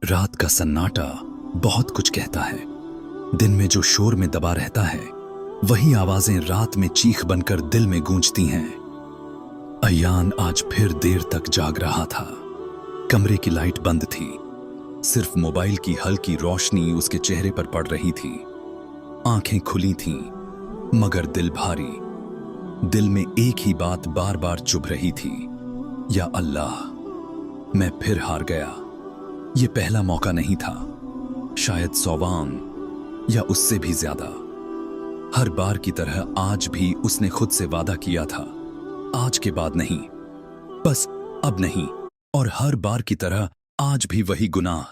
रात का सन्नाटा बहुत कुछ कहता है। दिन में जो शोर में दबा रहता है, वही आवाजें रात में चीख बनकर दिल में गूंजती हैं। अयान आज फिर देर तक जाग रहा था। कमरे की लाइट बंद थी। सिर्फ मोबाइल की हल्की रोशनी उसके चेहरे पर पड़ रही थी। आंखें खुली थीं, मगर दिल भारी। दिल में एक ही बात बार बार चुभ रही थी, या अल्लाह, मैं फिर हार गया। ये पहला मौका नहीं था, शायद 100वां या उससे भी ज्यादा। हर बार की तरह आज भी उसने खुद से वादा किया था, आज के बाद नहीं, बस अब नहीं। और हर बार की तरह आज भी वही गुनाह,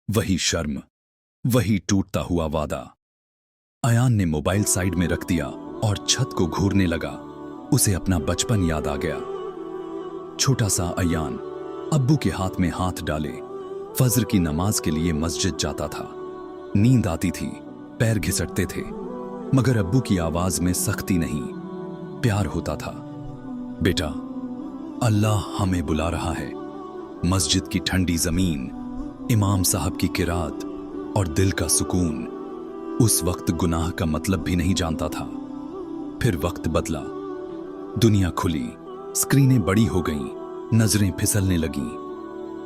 वही शर्म, वही टूटता हुआ वादा। अयान ने मोबाइल साइड में रख दिया और छत को घूरने लगा। उसे अपना बचपन याद आ गया। छोटा सा अयान अब्बू के हाथ में हाथ डाले फजर की नमाज के लिए मस्जिद जाता था। नींद आती थी, पैर घिसटते थे, मगर अब्बू की आवाज में सख्ती नहीं, प्यार होता था। बेटा, अल्लाह हमें बुला रहा है। मस्जिद की ठंडी जमीन, इमाम साहब की किरात और दिल का सुकून। उस वक्त गुनाह का मतलब भी नहीं जानता था। फिर वक्त बदला, दुनिया खुली, स्क्रीनें बड़ी हो गईं, नजरें फिसलने लगीं।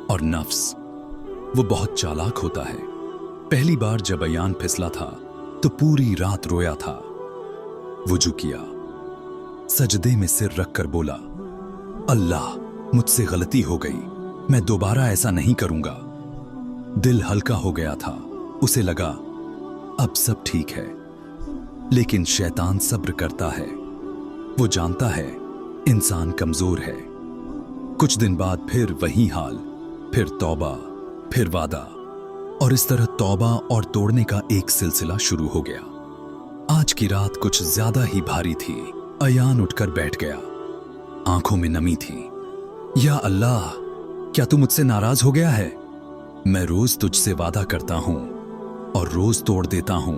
और नफ्स, वो बहुत चालाक होता है। पहली बार जब अयान फिसला था तो पूरी रात रोया था। वुजू किया, सजदे में सिर रखकर बोला, अल्लाह, मुझसे गलती हो गई, मैं दोबारा ऐसा नहीं करूंगा। दिल हल्का हो गया था। उसे लगा अब सब ठीक है। लेकिन शैतान सब्र करता है। वो जानता है इंसान कमजोर है। कुछ दिन बाद फिर वही हाल, फिर तौबा, फिर वादा। और इस तरह तौबा और तोड़ने का एक सिलसिला शुरू हो गया। आज की रात कुछ ज्यादा ही भारी थी। अयान उठकर बैठ गया। आंखों में नमी थी। या अल्लाह, क्या तू मुझसे नाराज हो गया है? मैं रोज तुझसे वादा करता हूं और रोज तोड़ देता हूं।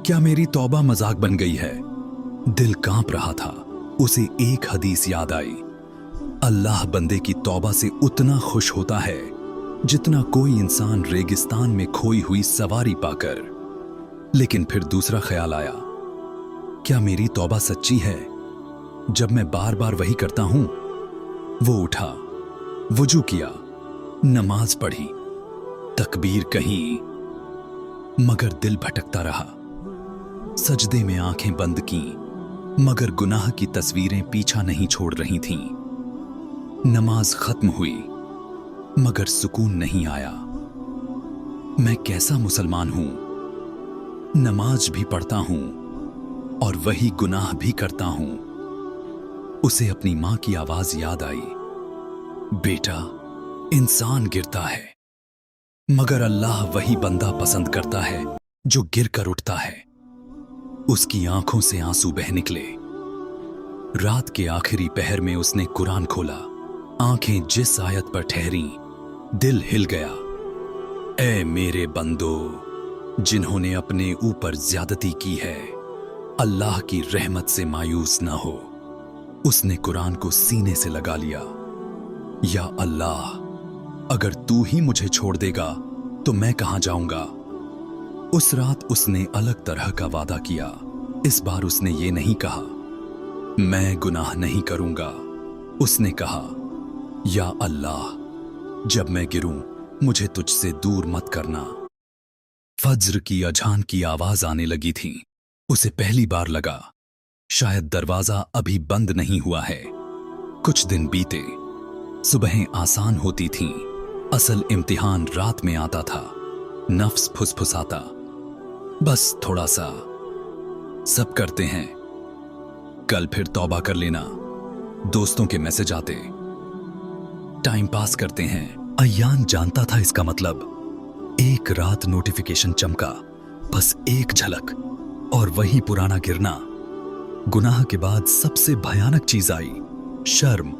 क्या मेरी तौबा मजाक बन गई है? दिल कांप रहा था। उसे एक हदीस याद आई, अल्लाह बंदे की तौबा से उतना खुश होता है जितना कोई इंसान रेगिस्तान में खोई हुई सवारी पाकर। लेकिन फिर दूसरा ख्याल आया, क्या मेरी तौबा सच्ची है जब मैं बार बार वही करता हूं? वो उठा, वुजू किया, नमाज पढ़ी, तकबीर कही, मगर दिल भटकता रहा। सजदे में आंखें बंद की, मगर गुनाह की तस्वीरें पीछा नहीं छोड़ रही थीं। नमाज खत्म हुई, मगर सुकून नहीं आया। मैं कैसा मुसलमान हूं? नमाज भी पढ़ता हूं और वही गुनाह भी करता हूं। उसे अपनी मां की आवाज याद आई, बेटा, इंसान गिरता है, मगर अल्लाह वही बंदा पसंद करता है जो गिर कर उठता है। उसकी आंखों से आंसू बह निकले। रात के आखिरी पहर में उसने कुरान खोला। आंखें जिस आयत पर ठहरी, दिल हिल गया। ऐ मेरे बंदो, जिन्होंने अपने ऊपर ज्यादती की है, अल्लाह की रहमत से मायूस ना हो। उसने कुरान को सीने से लगा लिया। या अल्लाह, अगर तू ही मुझे छोड़ देगा तो मैं कहां जाऊंगा? उस रात उसने अलग तरह का वादा किया। इस बार उसने ये नहीं कहा, मैं गुनाह नहीं करूंगा। उसने कहा, या अल्लाह, जब मैं गिरूं मुझे तुझसे दूर मत करना। फज्र की अजान की आवाज आने लगी थी। उसे पहली बार लगा शायद दरवाजा अभी बंद नहीं हुआ है। कुछ दिन बीते, सुबहें आसान होती थीं, असल इम्तिहान रात में आता था। नफ्स फुसफुसाता, बस थोड़ा सा, सब करते हैं, कल फिर तौबा कर लेना। दोस्तों के मैसेज आते, टाइम पास करते हैं। अयान जानता था इसका मतलब। एक रात नोटिफिकेशन चमका, बस एक झलक, और वही पुराना गिरना। गुनाह के बाद सबसे भयानक चीज आई, शर्म।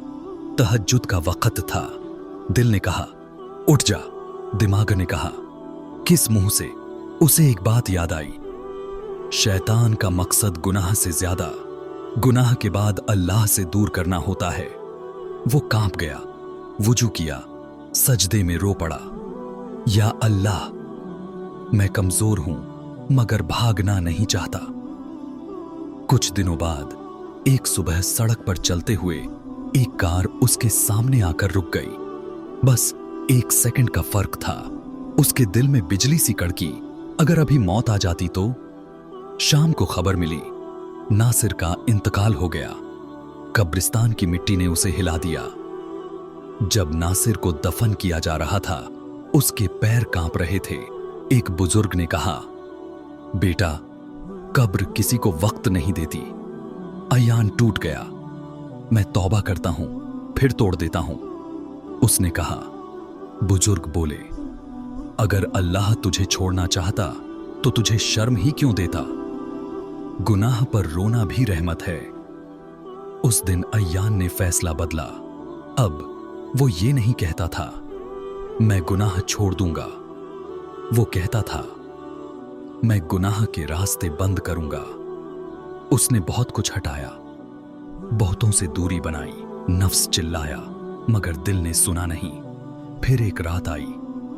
तहज्जुद का वक्त था। दिल ने कहा, उठ जा। दिमाग ने कहा, किस मुंह से? उसे एक बात याद आई, शैतान का मकसद गुनाह से ज्यादा गुनाह के बाद अल्लाह से दूर करना होता है। वो कांप गया, वुजू किया, सजदे में रो पड़ा। या अल्लाह, मैं कमजोर हूं मगर भागना नहीं चाहता। कुछ दिनों बाद एक सुबह सड़क पर चलते हुए एक कार उसके सामने आकर रुक गई। बस 1 सेकंड का फर्क था। उसके दिल में बिजली सी कड़की, अगर अभी मौत आ जाती तो। शाम को खबर मिली, नासिर का इंतकाल हो गया। कब्रिस्तान की मिट्टी ने उसे हिला दिया। जब नासिर को दफन किया जा रहा था, उसके पैर कांप रहे थे। एक बुजुर्ग ने कहा, बेटा, कब्र किसी को वक्त नहीं देती। अयान टूट गया। मैं तौबा करता हूं, फिर तोड़ देता हूं। उसने कहा। बुजुर्ग बोले, अगर अल्लाह तुझे छोड़ना चाहता तो तुझे शर्म ही क्यों देता? गुनाह पर रोना भी रहमत है। उस दिन अय्यान ने फैसला बदला। अब वो ये नहीं कहता था, मैं गुनाह छोड़ दूंगा। वो कहता था, मैं गुनाह के रास्ते बंद करूंगा। उसने बहुत कुछ हटाया, बहुतों से दूरी बनाई, नफ्स चिल्लाया, मगर दिल ने सुना नहीं। फिर एक रात आई,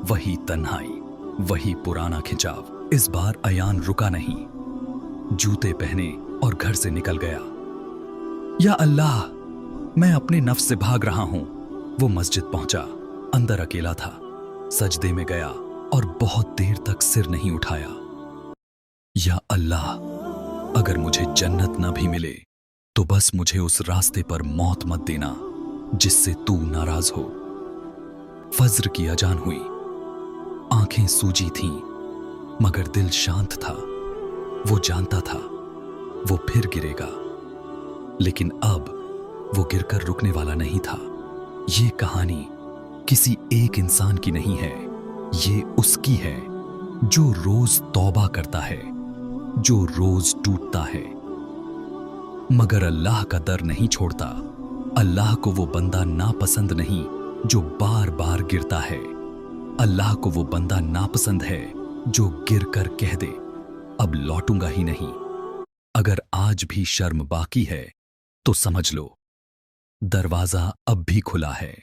वही तन्हाई, वही पुराना खिंचाव। इस बार अयान रुका नहीं, जूते पहने और घर से निकल गया। या अल्लाह, मैं अपने नफ्स से भाग रहा हूं। वो मस्जिद पहुंचा, अंदर अकेला था। सजदे में गया और बहुत देर तक सिर नहीं उठाया। या अल्लाह, अगर मुझे जन्नत न भी मिले तो बस मुझे उस रास्ते पर मौत मत देना जिससे तू नाराज हो। फज्र की अजान हुई। आंखें सूजी थीं, मगर दिल शांत था। वो जानता था वो फिर गिरेगा, लेकिन अब वो गिरकर रुकने वाला नहीं था। ये कहानी किसी एक इंसान की नहीं है, ये उसकी है जो रोज तौबा करता है, जो रोज टूटता है, मगर अल्लाह का दर नहीं छोड़ता। अल्लाह को वो बंदा नापसंद नहीं जो बार बार गिरता है। अल्लाह को वो बंदा नापसंद है जो गिर कर कह दे, अब लौटूंगा ही नहीं। अगर आज भी शर्म बाकी है तो समझ लो, दरवाजा अब भी खुला है।